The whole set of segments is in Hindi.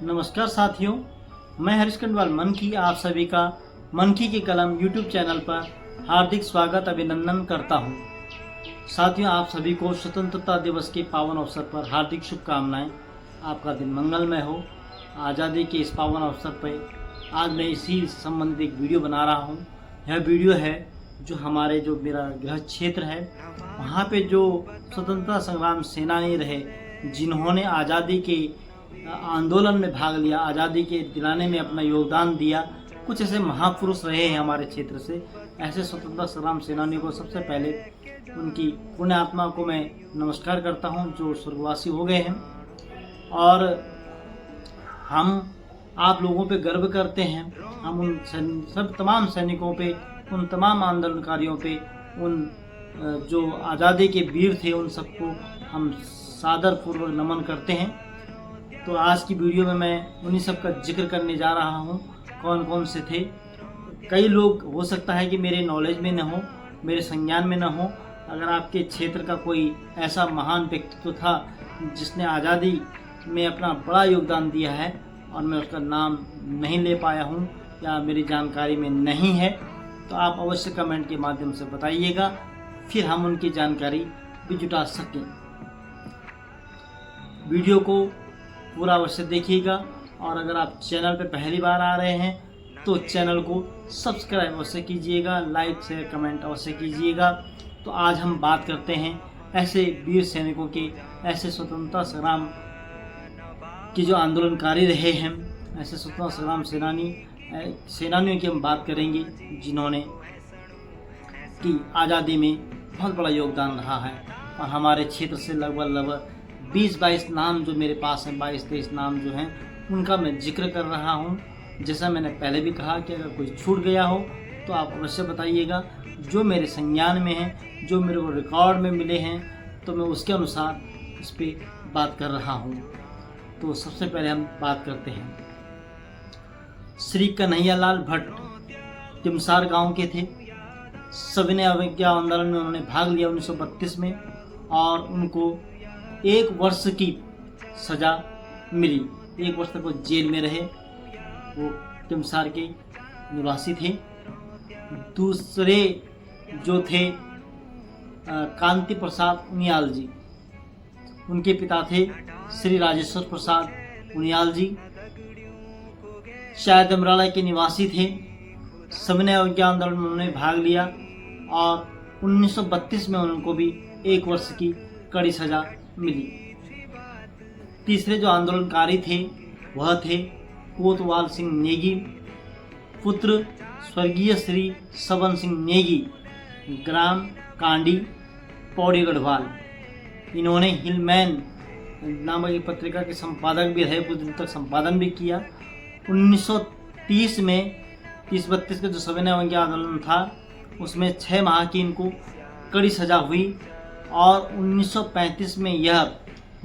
नमस्कार साथियों, मैं हरीश खंडवाल मनकी आप सभी का मनकी की कलम यूट्यूब चैनल पर हार्दिक स्वागत अभिनंदन करता हूं। साथियों, आप सभी को स्वतंत्रता दिवस के पावन अवसर पर हार्दिक शुभकामनाएं। आपका दिन मंगलमय हो। आज़ादी के इस पावन अवसर पर आज मैं इसी संबंधित एक वीडियो बना रहा हूं। यह वीडियो है जो हमारे जो मेरा गृह क्षेत्र है वहाँ पे जो स्वतंत्रता संग्राम सेनानी रहे, जिन्होंने आज़ादी के आंदोलन में भाग लिया, आज़ादी के दिलाने में अपना योगदान दिया, कुछ ऐसे महापुरुष रहे हैं हमारे क्षेत्र से। ऐसे स्वतंत्रता संग्राम सेनानी को सबसे पहले उनकी पुण्य आत्मा को मैं नमस्कार करता हूं जो स्वर्गवासी हो गए हैं। और हम आप लोगों पे गर्व करते हैं। हम उन सब तमाम सैनिकों पे, उन तमाम आंदोलनकारियों पे, उन जो आज़ादी के वीर थे, उन सबको हम सादर पूर्वक नमन करते हैं। तो आज की वीडियो में मैं उन्हीं सब का जिक्र करने जा रहा हूँ, कौन कौन से थे। कई लोग हो सकता है कि मेरे नॉलेज में न हो, मेरे संज्ञान में न हो। अगर आपके क्षेत्र का कोई ऐसा महान व्यक्तित्व था जिसने आज़ादी में अपना बड़ा योगदान दिया है और मैं उसका नाम नहीं ले पाया हूँ या मेरी जानकारी में नहीं है, तो आप अवश्य कमेंट के माध्यम से बताइएगा, फिर हम उनकी जानकारी भी जुटा सकें। वीडियो को पूरा अवश्य देखिएगा और अगर आप चैनल पर पहली बार आ रहे हैं तो चैनल को सब्सक्राइब अवश्य कीजिएगा, लाइक शेयर कमेंट अवश्य कीजिएगा। तो आज हम बात करते हैं ऐसे वीर सैनिकों के, ऐसे स्वतंत्रता संग्राम के जो आंदोलनकारी रहे हैं, ऐसे स्वतंत्रता संग्राम सेनानियों की हम बात करेंगे जिन्होंने की आज़ादी में बहुत बड़ा योगदान रहा है। और हमारे क्षेत्र से लगभग 20-22 नाम जो मेरे पास हैं, 22-23 नाम जो हैं, उनका मैं जिक्र कर रहा हूं। जैसा मैंने पहले भी कहा कि अगर कोई छूट गया हो तो आप अवश्य बताइएगा। जो मेरे संज्ञान में है, जो मेरे को रिकॉर्ड में मिले हैं, तो मैं उसके अनुसार इस पर बात कर रहा हूं। तो सबसे पहले हम बात करते हैं, श्री कन्हैयालाल भट्ट टिमसार गांव के थे। सविनय अवज्ञा आंदोलन में उन्होंने भाग लिया 1932 में और उनको 1 वर्ष की सज़ा मिली। 1 वर्ष तक वो जेल में रहे। वो टिमसार के निवासी थे। दूसरे जो थे कांति प्रसाद उनियाल जी, उनके पिता थे श्री राजेश्वर प्रसाद उनियाल जी, शायद अमराला के निवासी थे। सविनय अवज्ञा आंदोलन में उन्होंने भाग लिया और 1932 में उनको भी 1 वर्ष की कड़ी सजा मिली। तीसरे जो आंदोलनकारी थे वह थे कोतवाल सिंह नेगी, पुत्र स्वर्गीय श्री सबन सिंह नेगी, ग्राम कांडी, पौड़ी गढ़वाल। इन्होंने हिलमैन नामक एक पत्रिका के संपादक भी रहे, कुछ दिन तक संपादन भी किया। 1930 में 30-32 का जो सविनय अवज्ञा आंदोलन था उसमें 6 माह की इनको कड़ी सजा हुई और 1935 में यह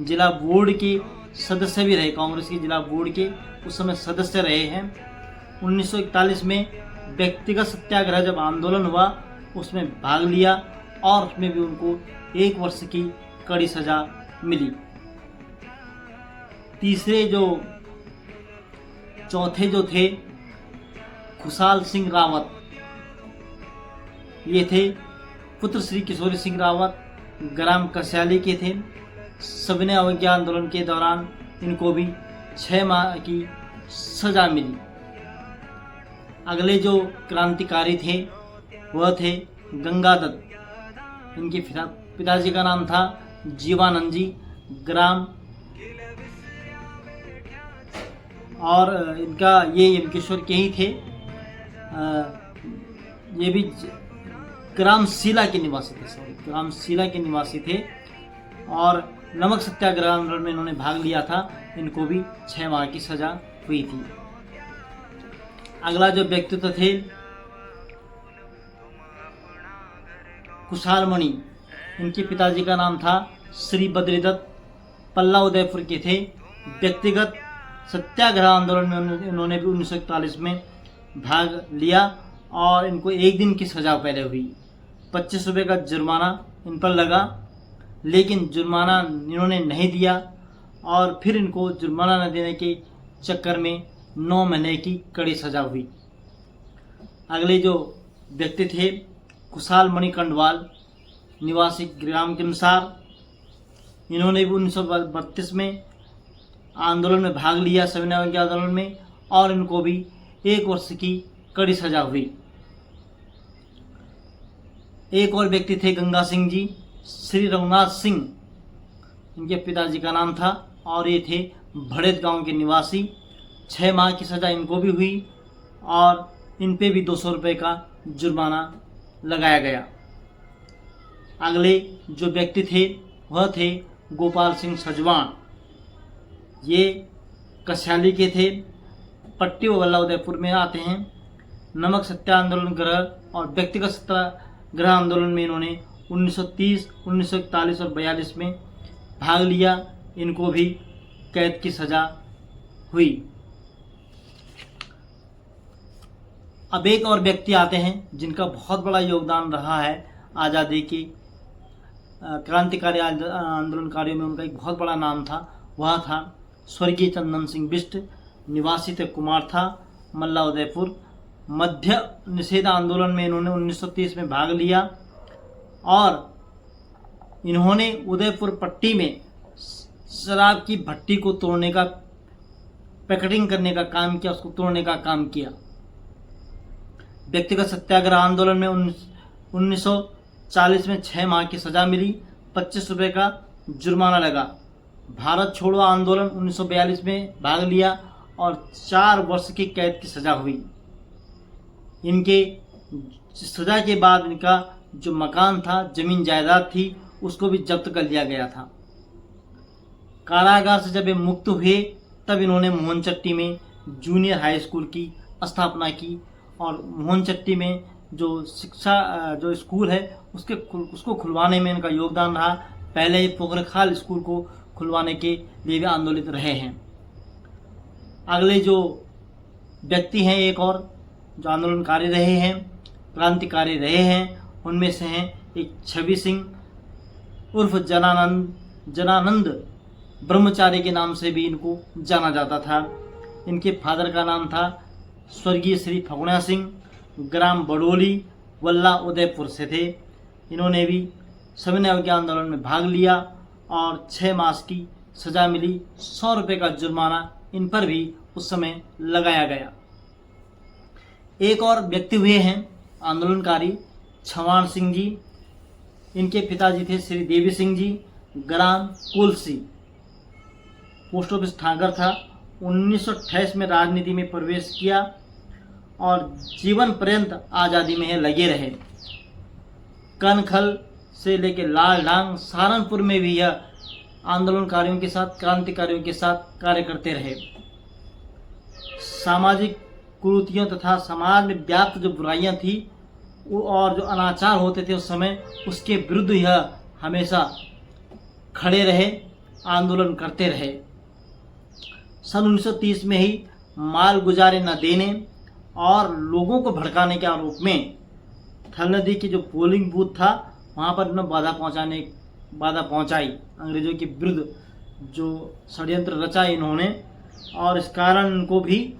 जिला बोर्ड के सदस्य भी रहे, कांग्रेस के जिला बोर्ड के उस समय सदस्य रहे हैं। 1941 में व्यक्तिगत सत्याग्रह जब आंदोलन हुआ उसमें भाग लिया और उसमें भी उनको 1 वर्ष की कड़ी सजा मिली। चौथे जो थे खुशाल सिंह रावत, ये थे पुत्र श्री किशोरी सिंह रावत, ग्राम कस्याली के थे। सविनय अवज्ञा आंदोलन के दौरान इनको भी 6 माह की सजा मिली। अगले जो क्रांतिकारी थे वह थे गंगादत्त। इनके पिताजी का नाम था जीवानंद जी, ग्राम, और इनका ये यमकेश्वर के ही थे। ये भी ग्राम शीला के निवासी थे, ग्राम शीला के निवासी थे और नमक सत्याग्रह आंदोलन में इन्होंने भाग लिया था। इनको भी 6 माह की सजा हुई थी। अगला जो व्यक्तित्व थे कुशाल मणि, इनके पिताजी का नाम था श्री बद्रीदत्त, पल्ला उदयपुर के थे। व्यक्तिगत सत्याग्रह आंदोलन में इन्होंने भी 1941 में भाग लिया और इनको 1 दिन की सजा पहले हुई। 25 रुपये का जुर्माना इन पर लगा, लेकिन जुर्माना इन्होंने नहीं दिया और फिर इनको जुर्माना न देने के चक्कर में 9 महीने की कड़ी सजा हुई। अगले जो व्यक्ति थे खुशहाल मणि कंडवाल, निवासी ग्राम के अनुसार, इन्होंने भी 1932 में आंदोलन में भाग लिया, सविनय अवज्ञा आंदोलन में, और इनको भी 1 वर्ष की कड़ी सजा हुई। एक और व्यक्ति थे गंगा सिंह जी, श्री रघुनाथ सिंह इनके पिताजी का नाम था, और ये थे भड़ेत गांव के निवासी। 6 माह की सज़ा इनको भी हुई और इन पे भी 200 रुपये का जुर्माना लगाया गया। अगले जो व्यक्ति थे वह थे गोपाल सिंह सजवान। ये कस्याली के थे, पट्टी व बल्ला उदयपुर में आते हैं। नमक सत्याग्रह ग्रह और व्यक्तिगत सत्याग्रह आंदोलन में इन्होंने 1930, 1941 और 42 में भाग लिया। इनको भी कैद की सज़ा हुई। अब एक और व्यक्ति आते हैं जिनका बहुत बड़ा योगदान रहा है आज़ादी की क्रांतिकारी आंदोलनकारियों में। उनका एक बहुत बड़ा नाम था, वह था स्वर्गीय चंदन सिंह बिष्ट, निवासी थे कुमार था, मल्ला उदयपुर। मध्य निषेध आंदोलन में इन्होंने 1930 में भाग लिया और इन्होंने उदयपुर पट्टी में शराब की भट्टी को तोड़ने का, पैकेटिंग करने का काम किया, उसको तोड़ने का काम किया। व्यक्तिगत सत्याग्रह आंदोलन में 1940 में 6 माह की सज़ा मिली, 25 रुपये का जुर्माना लगा। भारत छोड़ो आंदोलन 1942 में भाग लिया और 4 वर्ष की कैद की सज़ा हुई। इनके सज़ा के बाद इनका जो मकान था, ज़मीन जायदाद थी, उसको भी जब्त कर लिया गया था। कारागार से जब ये मुक्त हुए तब इन्होंने मोहनचट्टी में जूनियर हाई स्कूल की स्थापना की और मोहनचट्टी में जो शिक्षा जो स्कूल है उसको खुलवाने में इनका योगदान रहा। पहले ये पोखरखाल स्कूल को खुलवाने के लिए भी आंदोलित रहे हैं। अगले जो व्यक्ति हैं एक और जो आंदोलनकारी रहे हैं, क्रांतिकारी रहे हैं, उनमें से हैं एक छवि सिंह उर्फ जनानंद ब्रह्मचारी के नाम से भी इनको जाना जाता था। इनके फादर का नाम था स्वर्गीय श्री फगुणा सिंह, ग्राम बडोली, वल्ला उदयपुर से थे। इन्होंने भी सविनय अवज्ञा आंदोलन में भाग लिया और 6 मास की सज़ा मिली। 100 रुपये का जुर्माना इन पर भी उस समय लगाया गया। एक और व्यक्ति हुए हैं आंदोलनकारी छवान सिंह जी। इनके पिताजी थे श्री देवी सिंह जी, ग्राम कोलसी, पोस्ट ऑफिस ठाकर था। 1928 में राजनीति में प्रवेश किया और जीवन पर्यंत आज़ादी में लगे रहे। कनखल से लेकर लालढांग, सहारनपुर में भी यह आंदोलनकारियों के साथ, क्रांतिकारियों के साथ कार्य करते रहे। सामाजिक कुरीतियों तथा समाज में व्याप्त जो बुराइयां थी और जो अनाचार होते थे उस समय, उसके विरुद्ध यह हमेशा खड़े रहे, आंदोलन करते रहे। सन 1930 में ही माल गुजारे न देने और लोगों को भड़काने के आरोप में थल नदी की जो पोलिंग बूथ था वहाँ पर इन्होंने बाधा पहुँचाई। अंग्रेजों के विरुद्ध जो षड्यंत्र रचा इन्होंने, और इस कारण इनको भी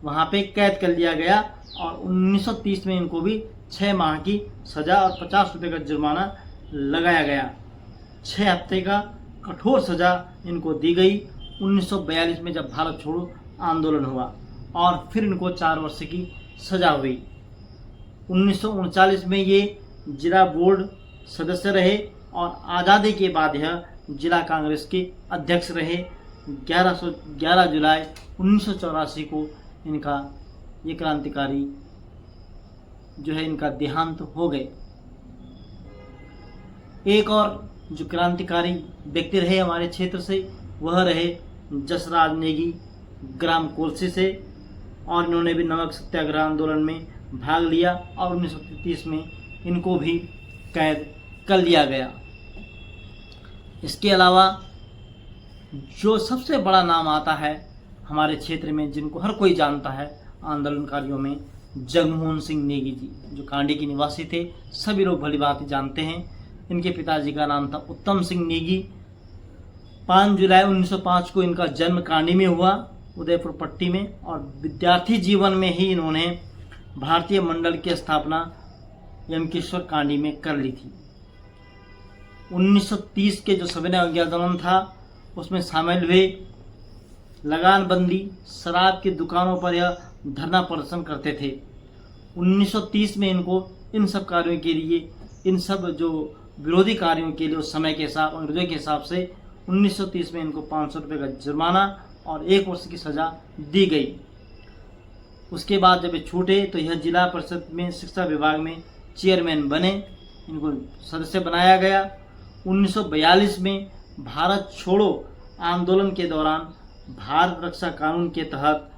वहाँ पे कैद कर लिया गया और 1930 में इनको भी 6 माह की सज़ा और 50 रुपये का जुर्माना लगाया गया। 6 हफ्ते का कठोर सज़ा इनको दी गई। 1942 में जब भारत छोड़ो आंदोलन हुआ और फिर इनको 4 वर्ष की सज़ा हुई। 1939 में ये जिला बोर्ड सदस्य रहे और आज़ादी के बाद यह जिला कांग्रेस के अध्यक्ष रहे। 11 जुलाई 1984 को इनका ये क्रांतिकारी जो है इनका देहांत हो गए। एक और जो क्रांतिकारी व्यक्ति रहे हमारे क्षेत्र से वह रहे जसराज नेगी, ग्राम कोलसी से, और इन्होंने भी नमक सत्याग्रह आंदोलन में भाग लिया और 1933 में इनको भी कैद कर लिया गया। इसके अलावा जो सबसे बड़ा नाम आता है हमारे क्षेत्र में, जिनको हर कोई जानता है आंदोलनकारियों में, जगमोहन सिंह नेगी जी, जो कांडी के निवासी थे, सभी लोग भली भांति जानते हैं। इनके पिताजी का नाम था उत्तम सिंह नेगी। 5 जुलाई 1905 को इनका जन्म कांडी में हुआ उदयपुर पट्टी में, और विद्यार्थी जीवन में ही इन्होंने भारतीय मंडल की स्थापना यमकेश्वर कांडी में कर ली थी। 1930 के जो सविनय अवज्ञा आंदोलन था उसमें शामिल हुए। लगानबंदी, शराब की दुकानों पर यह धरना प्रदर्शन करते थे। 1930 में इनको इन सब कार्यों के लिए, इन सब जो विरोधी कार्यों के लिए उस समय के हिसाब, अंग्रेजों के हिसाब से 1930 में इनको 500 रुपये का जुर्माना और 1 वर्ष की सज़ा दी गई। उसके बाद जब ये छूटे तो यह जिला परिषद में शिक्षा विभाग में चेयरमैन बने, इनको सदस्य बनाया गया। 1942 में भारत छोड़ो आंदोलन के दौरान भारत रक्षा कानून के तहत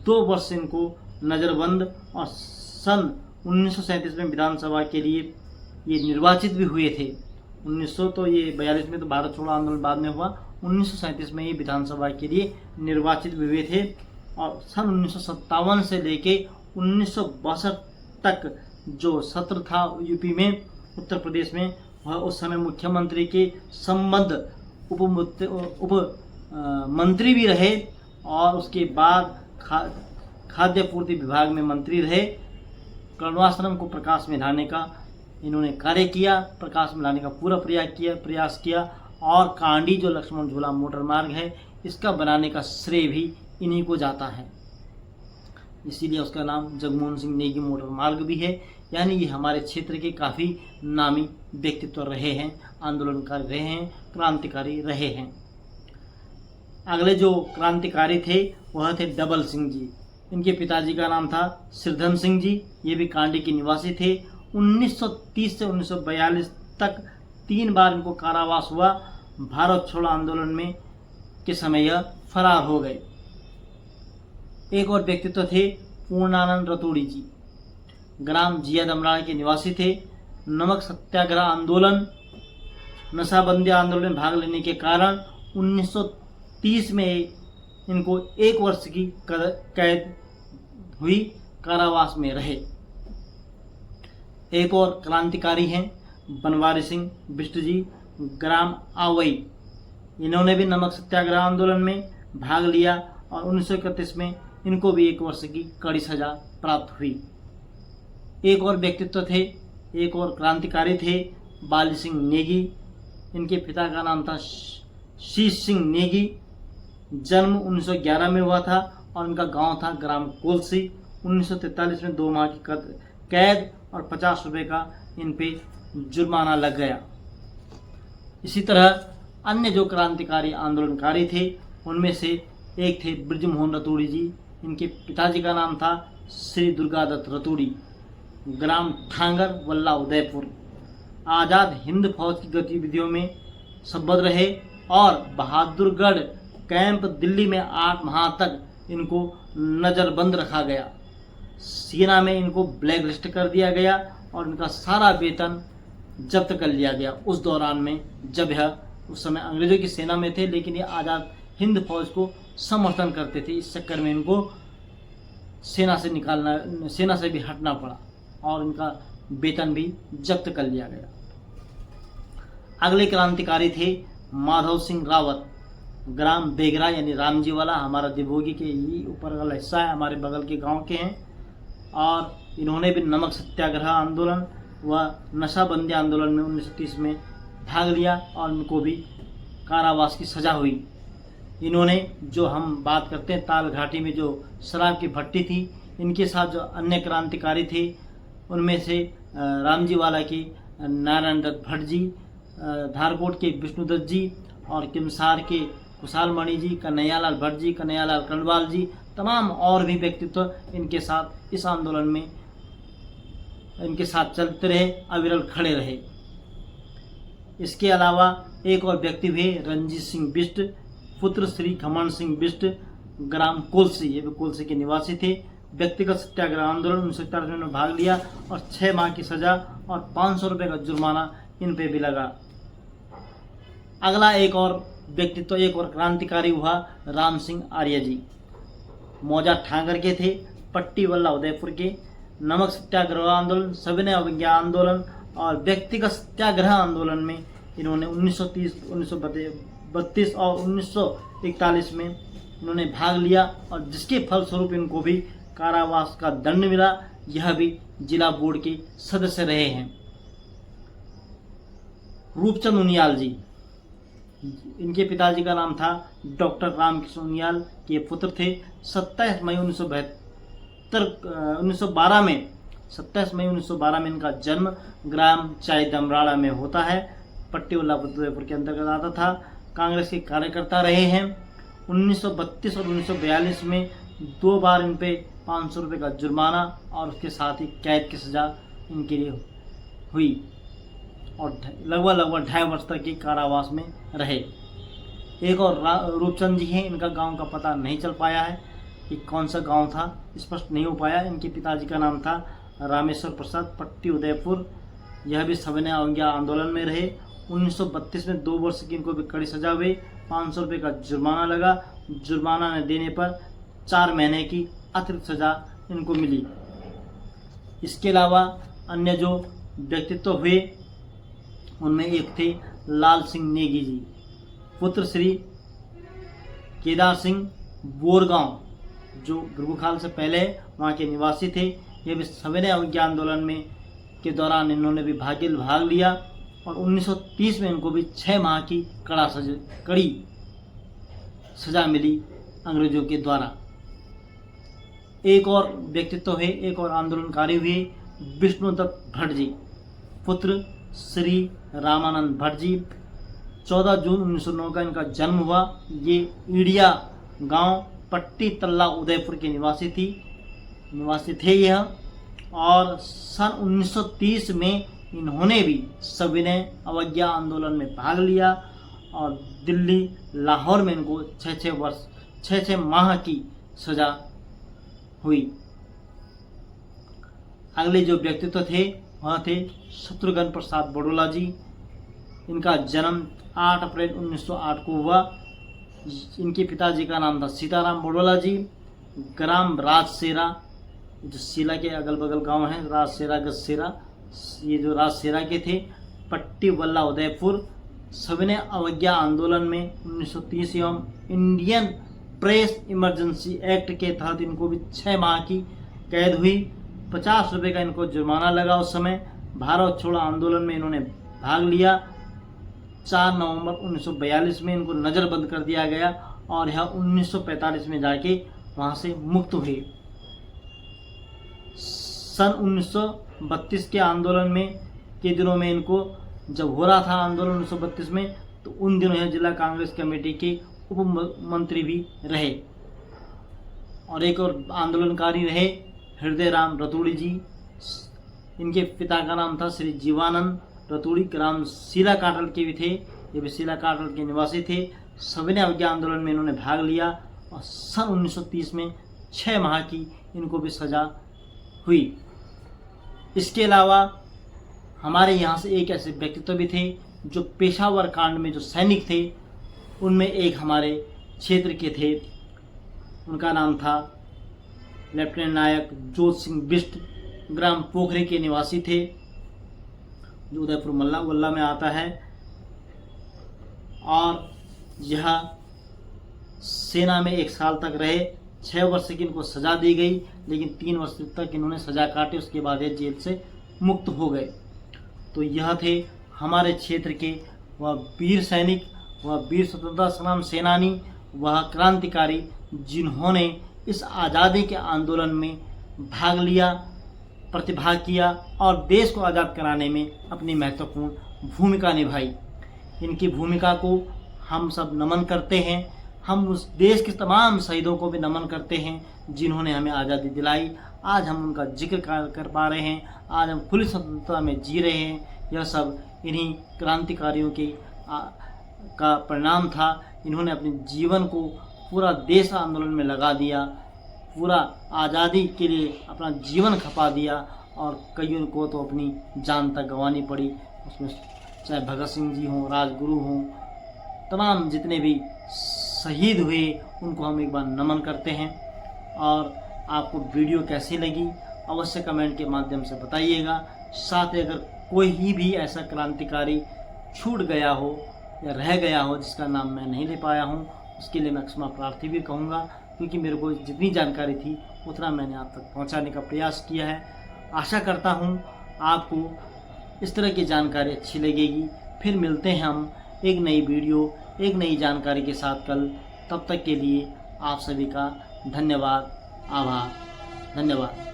2 वर्ष इनको नज़रबंद, और सन 1937 में विधानसभा के लिए ये निर्वाचित भी हुए थे। 1942 में तो भारत छोड़ो आंदोलन बाद में हुआ, 1937 में ये विधानसभा के लिए निर्वाचित भी हुए थे। और सन 1957 से लेके 1962 तक जो सत्र था यूपी में, उत्तर प्रदेश में, वह उस समय मुख्यमंत्री के संबंध उप मंत्री भी रहे, और उसके बाद खाद्य पूर्ति विभाग में मंत्री रहे। कण्वाश्रम को प्रकाश में लाने का इन्होंने कार्य किया, प्रकाश में लाने का पूरा प्रयास किया, और कांडी जो लक्ष्मण झूला मोटर मार्ग है इसका बनाने का श्रेय भी इन्हीं को जाता है। इसीलिए उसका नाम जगमोहन सिंह नेगी मोटर मार्ग भी है। यानी ये हमारे क्षेत्र के काफ़ी नामी व्यक्तित्व रहे हैं, आंदोलनकारी रहे हैं, क्रांतिकारी रहे हैं। अगले जो क्रांतिकारी थे वह थे डबल सिंह जी। इनके पिताजी का नाम था सिरधन सिंह जी, ये भी कांडी के निवासी थे। 1930 से 1942 तक 3 बार इनको कारावास हुआ। भारत छोड़ो आंदोलन में के समय यह फरार हो गए। एक और व्यक्तित्व थे पूर्णानंद रतूड़ी जी, ग्राम जिया दमराण के निवासी थे। नमक सत्याग्रह आंदोलन, नशाबंदी आंदोलन में भाग लेने के कारण 1930 में इनको 1 वर्ष की कैद हुई, कारावास में रहे। एक और क्रांतिकारी हैं बनवारी सिंह बिष्ट जी, ग्राम आवई। इन्होंने भी नमक सत्याग्रह आंदोलन में भाग लिया, और 1931 में इनको भी 1 वर्ष की कड़ी सजा प्राप्त हुई। एक और व्यक्तित्व थे, एक और क्रांतिकारी थे बाली सिंह नेगी। इनके पिता का नाम था शीश सिंह नेगी। जन्म 1911 में हुआ था, और इनका गांव था ग्राम कोलसी। 1943 में 2 माह की कैद और 50 रुपये का इन पे जुर्माना लग गया। इसी तरह अन्य जो क्रांतिकारी आंदोलनकारी थे उनमें से एक थे ब्रजमोहन रतूड़ी जी। इनके पिताजी का नाम था श्री दुर्गादत्त रतूड़ी, ग्राम ठांगर वल्ला उदयपुर। आज़ाद हिंद फौज की गतिविधियों में संबद्ध रहे, और बहादुरगढ़ कैंप दिल्ली में 8 माह तक इनको नज़रबंद रखा गया। सेना में इनको ब्लैक लिस्ट कर दिया गया, और इनका सारा वेतन जब्त कर लिया गया उस दौरान में, जब यह उस समय अंग्रेजों की सेना में थे, लेकिन ये आज़ाद हिंद फौज को समर्थन करते थे। इस चक्कर में इनको सेना से भी हटना पड़ा, और इनका वेतन भी जब्त कर लिया गया। अगले क्रांतिकारी थे माधव सिंह रावत, ग्राम बेगरा यानी रामजी वाला, हमारा दिभोगी के ही ऊपर वाला हिस्सा है, हमारे बगल के गांव के हैं। और इन्होंने भी नमक सत्याग्रह आंदोलन व नशाबंदी आंदोलन में 1930 में भाग लिया, और उनको भी कारावास की सज़ा हुई। इन्होंने, जो हम बात करते हैं ताल घाटी में जो शराब की भट्टी थी, इनके साथ जो अन्य क्रांतिकारी थे उनमें से रामजी वाला के नारायण दत्त भट्ट जी, धारकोट के विष्णुदत्त जी, और किमसार के कुशाल मणि जी, कन्हैयालाल भट्ट जी, कन्हैयालाल कण्डवाल जी, तमाम और भी व्यक्तित्व इनके साथ इस आंदोलन में इनके साथ चलते रहे, अविरल खड़े रहे। इसके अलावा एक और व्यक्ति हुए रंजीत सिंह बिष्ट, पुत्र श्री खमन सिंह बिष्ट, ग्राम कोलसी, ये भी कोलसी के निवासी थे। व्यक्तिगत सत्याग्रह आंदोलन 1941 में भाग लिया, और 6 माह की सजा और 500 रुपये का जुर्माना इन पे भी लगा। अगला एक और व्यक्तित्व, एक और क्रांतिकारी हुआ राम सिंह आर्य जी, मौजा ठांगर के थे, पट्टी वल्ला उदयपुर के। नमक सत्याग्रह आंदोलन, सविनय अवज्ञा आंदोलन और व्यक्तिगत सत्याग्रह आंदोलन में इन्होंने 1930, 1932 और 1941 में इन्होंने भाग लिया और जिसके फलस्वरूप इनको भी कारावास का दंड मिला। यह भी जिला बोर्ड के सदस्य रहे हैं। रूपचंद उनियाल जी, इनके पिताजी का नाम था डॉक्टर रामकृष्ण उनियाल के पुत्र थे। 27 मई 1912 में 27 मई 1912 में इनका जन्म ग्राम चाय दमराड़ा में होता है। पट्टी उदयपुर के अंतर्गत आता था। कांग्रेस के कार्यकर्ता रहे हैं। 1932 और 1942 में 2 बार इन पे 500 रुपये का जुर्माना और उसके साथ ही कैद की सज़ा इनके लिए हुई और लगभग 2.5 वर्ष तक के कारावास में रहे। एक और रूपचंद जी हैं, इनका गांव का पता नहीं चल पाया है कि कौन सा गांव था, स्पष्ट नहीं हो पाया। इनके पिताजी का नाम था रामेश्वर प्रसाद, पट्टी उदयपुर। यह भी सविनय अवज्ञा आंदोलन में रहे। 1932 में 2 वर्ष की इनको भी कड़ी सजा हुई। 500 रुपये का जुर्माना लगा। जुर्माना न देने पर 4 महीने की अतिरिक्त सजा इनको मिली। इसके अलावा अन्य जो व्यक्तित्व हुए उनमें एक थे लाल सिंह नेगी जी, पुत्र श्री केदार सिंह बोरगांव, जो गुरबुखाल से पहले वहाँ के निवासी थे। ये भी सविनय अवज्ञा आंदोलन में के दौरान इन्होंने भी भाग लिया और 1930 में इनको भी 6 माह की कड़ी सजा मिली अंग्रेजों के द्वारा। एक और व्यक्तित्व है, एक और आंदोलनकारी हुए विष्णुदत्त भट्ट जी, पुत्र श्री रामानंद भट्ट जी। 14 जून 1909 का इनका जन्म हुआ। ये ईडिया गांव पट्टी तल्ला उदयपुर के निवासी थे यह। और सन 1930 में इन्होंने भी सविनय अवज्ञा आंदोलन में भाग लिया और दिल्ली लाहौर में इनको 6 माह की सजा हुई। अगले जो व्यक्तित्व थे वह थे शत्रुघ्न प्रसाद बड़ोला जी। इनका जन्म 8 अप्रैल 1908 को हुआ। इनके पिताजी का नाम था सीताराम बड़ोला जी। ग्राम राजसेरा, जो सीला के अगल बगल गांव हैं, राजसेरा गसेरा, ये जो राजसेरा के थे। पट्टी वल्ला उदयपुर। सविनय अवज्ञा आंदोलन में 1930 एवं इंडियन प्रेस इमरजेंसी एक्ट के तहत इनको भी 6 माह की कैद हुई। 50 रुपये का इनको जुर्माना लगा। उस समय भारत छोड़ो आंदोलन में इन्होंने भाग लिया। 4 नवंबर 1942 में इनको नज़रबंद कर दिया गया और यह 1945 में जाके वहाँ से मुक्त हुए। सन 1932 के आंदोलन में के दिनों में इनको जब हो रहा था आंदोलन 1932 में, तो उन दिनों यह जिला कांग्रेस कमेटी के उप मंत्री भी रहे। और एक और आंदोलनकारी रहे हृदय राम रतूड़ी जी। इनके पिता का नाम था श्री जीवानंद रतूड़ी, ग्राम सीला काटल के भी थे। ये भी सीला काटल के निवासी थे। सविनय अवज्ञा आंदोलन में इन्होंने भाग लिया और सन 1930 में 6 माह की इनको भी सजा हुई। इसके अलावा हमारे यहाँ से एक ऐसे व्यक्तित्व भी थे जो पेशावर कांड में जो सैनिक थे, उनमें एक हमारे क्षेत्र के थे। उनका नाम था लेफ्टिनेंट नायक जोत सिंह बिष्ट, ग्राम पोखरे के निवासी थे, जो उदयपुर वल्ला में आता है। और यह सेना में 1 साल तक रहे। 6 वर्ष की इनको सज़ा दी गई, लेकिन 3 वर्ष तक इन्होंने सज़ा काटी। उसके बाद ये जेल से मुक्त हो गए। तो यह थे हमारे क्षेत्र के वह वीर सैनिक, वह वीर स्वतंत्रता संग्राम सेनानी, वह क्रांतिकारी जिन्होंने इस आज़ादी के आंदोलन में भाग लिया, प्रतिभाग किया और देश को आज़ाद कराने में अपनी महत्वपूर्ण भूमिका निभाई। इनकी भूमिका को हम सब नमन करते हैं। हम उस देश के तमाम शहीदों को भी नमन करते हैं जिन्होंने हमें आज़ादी दिलाई। आज हम उनका जिक्र कर पा रहे हैं, आज हम खुली स्वतंत्रता में जी रहे हैं। यह सब इन्हीं क्रांतिकारियों का परिणाम था। इन्होंने अपने जीवन को पूरा देश आंदोलन में लगा दिया, पूरा आज़ादी के लिए अपना जीवन खपा दिया और कईयों को तो अपनी जान तक गंवानी पड़ी। उसमें चाहे भगत सिंह जी हों, राजगुरु हों, तमाम जितने भी शहीद हुए उनको हम एक बार नमन करते हैं। और आपको वीडियो कैसी लगी अवश्य कमेंट के माध्यम से बताइएगा। साथ ही अगर कोई भी ऐसा क्रांतिकारी छूट गया हो या रह गया हो जिसका नाम मैं नहीं ले पाया हूँ, इसके लिए मैं क्षमा प्रार्थी भी कहूँगा, क्योंकि मेरे को जितनी जानकारी थी उतना मैंने आप तक पहुँचाने का प्रयास किया है। आशा करता हूँ आपको इस तरह की जानकारी अच्छी लगेगी। फिर मिलते हैं हम एक नई वीडियो, एक नई जानकारी के साथ कल। तब तक के लिए आप सभी का धन्यवाद, आभार, धन्यवाद।